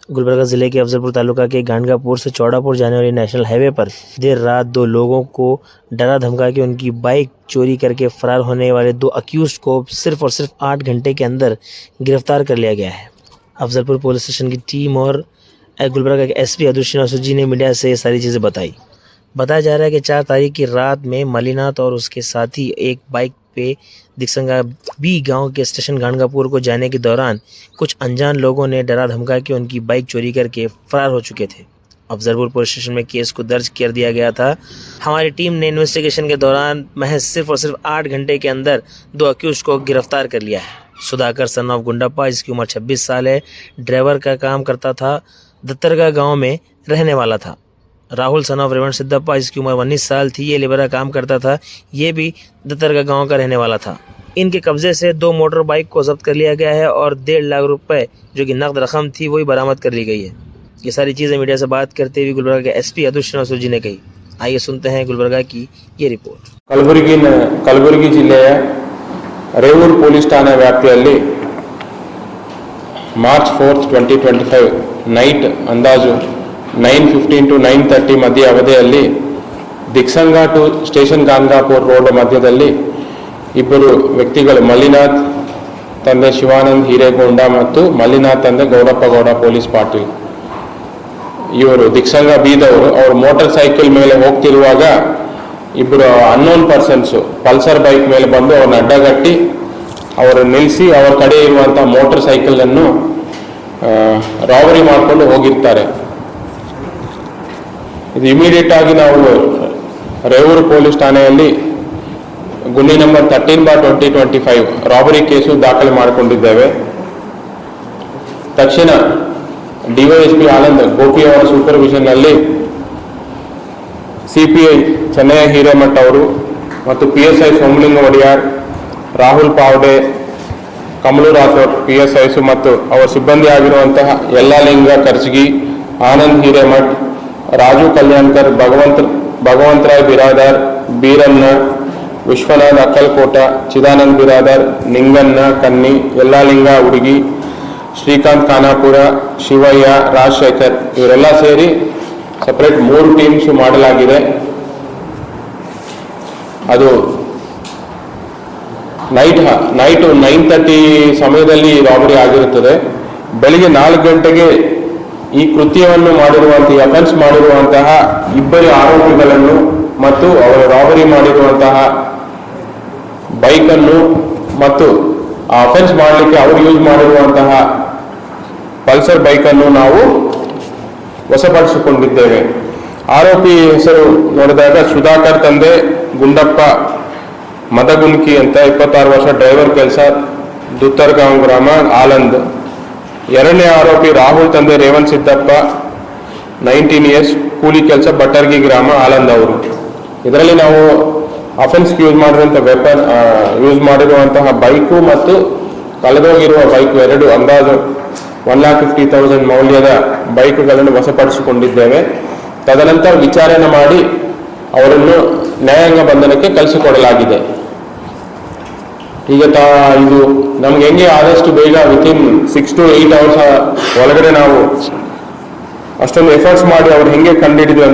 गुलबर्गा जिले के अफजलपुर तालुका के गांडगापुर से चौड़ापुर जाने वाली नेशनल हाईवे पर देर रात दो लोगों को डरा धमका के उनकी बाइक चोरी करके फरार होने वाले दो अक्यूज्ड को सिर्फ और सिर्फ 8 घंटे के अंदर गिरफ्तार कर लिया गया है। अफजलपुर पुलिस स्टेशन की टीम और गुलबर्गा के एसपी अदुशीन औसुद जी ने मीडिया से ये सारी चीज़ें बताई। बताया जा रहा है कि 4 तारीख की रात में मलिनाथ और उसके साथी एक बाइक पे दिक्संगा बी गांव के स्टेशन गांडगापुर को जाने के दौरान कुछ अनजान लोगों ने डरा धमका के उनकी बाइक चोरी करके फरार हो चुके थे। अफजलपुर पुलिस स्टेशन में केस को दर्ज कर दिया गया था। हमारी टीम ने इन्वेस्टिगेशन के दौरान महज सिर्फ और सिर्फ 8 घंटे के अंदर 2 अक्यूज को गिरफ्तार कर लिया है। सुधाकर सन ऑफ गुंडप्पा, इसकी उम्र 26 साल है, ड्राइवर का काम करता था, दत्तरगा गाँव में रहने वाला था। राहुल सन ऑफ रेवण सिद्धप्पा, इसकी उम्र 19 साल थी, ये लेबर का काम करता था, ये भी दत्तरगा गांव का रहने वाला था। इनके कब्जे से 2 मोटर बाइक को जब्त कर लिया गया है और 1.5 लाख रुपए जो कि नकद रकम थी वही बरामद कर ली गई है। ये सारी चीज़ें मीडिया से बात करते हुए गुलबर्गा के एसपी अदुशीन औसुद जी ने कही। आइए सुनते हैं गुलबर्गा की ये रिपोर्ट। ಕಲಬುರಗಿ ಜಿಲ್ಲೆಯ ರೇವೂರು ಪೊಲೀಸ್ ಠಾಣಾ ವ್ಯಾಪ್ತಿಯಲ್ಲಿ ಮಾರ್ಚ್ 4, 2025 ನೈಟ್ ಅಂದಾಜು 9:15 to 9:30 ಮಧ್ಯ ಅವಧಿಯಲ್ಲಿ ದಿಕ್ಸಂಗ ಟು ಸ್ಟೇಷನ್ ಗಾಂಗಾಪುರ್ ರೋಡ್ ಮಧ್ಯದಲ್ಲಿ ಇಬ್ಬರು ವ್ಯಕ್ತಿಗಳು ಮಲ್ಲಿನಾಥ್ ತಂದೆ ಶಿವಾನಂದ್ ಹಿರೇಗೌಡ ಮತ್ತು ಮಲ್ಲಿನಾಥ್ ತಂದೆ ಗೌಡಪ್ಪ ಗೌಡ ಪೊಲೀಸ್ ಪಾಟೀಲ್ ಇವರು ದಿಕ್ಸಂಗ ಬೀದವರು ಅವರು ಮೋಟಾರ್ ಸೈಕಲ್ ಮೇಲೆ ಹೋಗ್ತಿರುವಾಗ ಇಬ್ಬರು ಅನ್ನೋನ್ ಪರ್ಸನ್ಸ್ ಪಲ್ಸರ್ ಬೈಕ್ ಮೇಲೆ ಬಂದು ಅವ್ರನ್ನ ಅಡ್ಡಗಟ್ಟಿ ಅವರು ನಿಲ್ಲಿಸಿ ಅವರ ಕಡೆ ಇರುವಂಥ ಮೋಟಾರ್ ಸೈಕಲ್ ಅನ್ನು ರಾಬರಿ ಮಾಡಿಕೊಂಡು ಹೋಗಿರ್ತಾರೆ। ಇದು ಇಮಿಡಿಯೇಟ್ ಆಗಿ ನಾವು ರೇವೂರು ಪೊಲೀಸ್ ಠಾಣೆಯಲ್ಲಿ ಗುನ್ನಿ ನಂಬರ್ 13/2025 ರಾಬರಿ ಕೇಸು ದಾಖಲೆ ಮಾಡಿಕೊಂಡಿದ್ದೇವೆ। ತಕ್ಷಣ ಡಿವೈಎಸ್ಪಿ ಆನಂದ್ ಗೋಪಿ ಅವರ ಸೂಪರ್ವಿಷನ್ ನಲ್ಲಿ ಸಿಪಿಐ ಚೆನ್ನಯ್ಯ ಹಿರೇಮಠ ಅವರು ಮತ್ತು PSI ಸೋಮಲಿಂಗ ಒಡೆಯಾರ್, ರಾಹುಲ್ ಪಾವಡೆ, ಕಮಲು ರಾಥೋಡ್ PSIs ಮತ್ತು ಅವರ ಸಿಬ್ಬಂದಿ ಆಗಿರುವಂತಹ ಯಲ್ಲಾಲಿಂಗ ಕರ್ಜಗಿ, ಆನಂದ್ ಹಿರೇಮಠ್, ರಾಜು ಕಲ್ಯಾಣ್ಕರ್, ಭಗವಂತರಾಯ್ ಬಿರಾದಾರ್, ಬೀರಣ್ಣ, ವಿಶ್ವನಾಥ್ ಅಕ್ಕಲ್ಕೋಟ, ಚಿದಾನಂದ್ ಬಿರಾದಾರ್, ನಿಂಗಣ್ಣ ಕನ್ನಿ, ಯಲ್ಲಾಲಿಂಗ ಹುಡುಗಿ, ಶ್ರೀಕಾಂತ್ ಖಾನಾಪುರ, ಶಿವಯ್ಯ, ರಾಜಶೇಖರ್ ಇವರೆಲ್ಲ ಸೇರಿ ಸಪರೇಟ್ 3 ಟೀಮ್ಸ್ ಮಾಡಲಾಗಿದೆ। ಅದು ನೈಟ್ 9:30 ಸಮಯದಲ್ಲಿ ರಾಬರಿ ಆಗಿರುತ್ತದೆ। ಬೆಳಿಗ್ಗೆ 4 ಗಂಟೆಗೆ ಈ ಕೃತ್ಯವನ್ನು ಮಾಡಿರುವಂತಹ ಅಫೆನ್ಸ್ ಮಾಡಿರುವಂತಹ ಇಬ್ಬರು ಆರೋಪಿಗಳನ್ನು ಮತ್ತು ಅವರು ರಾಬರಿ ಮಾಡಿರುವಂತಹ ಬೈಕನ್ನು ಮತ್ತು ಆ ಅಫೆನ್ಸ್ ಮಾಡಲಿಕ್ಕೆ ಅವರು ಯೂಸ್ ಮಾಡಿರುವಂತಹ ಪಲ್ಸರ್ ಬೈಕನ್ನು ನಾವು ವಶಪಡಿಸಿಕೊಂಡಿದ್ದೇವೆ। ಆರೋಪಿ ಹೆಸರು ನೋಡಿದಾಗ ಸುಧಾಕರ್ ತಂದೆ ಗುಂಡಪ್ಪ ಮದಗುನ್ಕಿ ಅಂತ 26 ವರ್ಷ, ಡ್ರೈವರ್ ಕೆಲಸ, ದುತ್ತರ್ಗಾಂವ್ ಗ್ರಾಮ, ಆಲಂದ್। ಎರಡನೇ ಆರೋಪಿ ರಾಹುಲ್ ತಂದೆ ರೇವಣ್ ಸಿದ್ದಪ್ಪ 19 years, ಕೂಲಿ ಕೆಲಸ, ಬಟ್ಟರ್ಗಿ ಗ್ರಾಮ, ಆಲಂದ್ ಅವರು। ಇದರಲ್ಲಿ ನಾವು ಅಫೆನ್ಸ್ ಯೂಸ್ ಮಾಡಿರುವಂಥ ವೆಪನ್ ಯೂಸ್ ಮಾಡಿರುವಂತಹ ಬೈಕು ಮತ್ತು ಕಳೆದೋಗಿರುವ ಬೈಕು ಎರಡು ಅಂದಾಜು 1,50,000 ಮೌಲ್ಯದ ಬೈಕ್ಗಳನ್ನು ವಶಪಡಿಸಿಕೊಂಡಿದ್ದೇವೆ। ತದನಂತರ ವಿಚಾರಣೆ ಮಾಡಿ ಅವರನ್ನು ನ್ಯಾಯಾಂಗ ಬಂಧನಕ್ಕೆ ಕಳಿಸಿಕೊಡಲಾಗಿದೆ। ಈಗ ಇದು ನಮ್ಗೆ ಹೆಂಗೆ ಆದಷ್ಟು ಬೇಗ ವಿತಿನ್ 6 to 8 hours ಒಳಗಡೆ ನಾವು ಅಷ್ಟೊಂದು ಎಫರ್ಟ್ಸ್ ಮಾಡಿ ಅವ್ರು ಹೆಂಗೆ ಕಂಡುಹಿಡಿದ್ವಿ ಅಂದ್ರೆ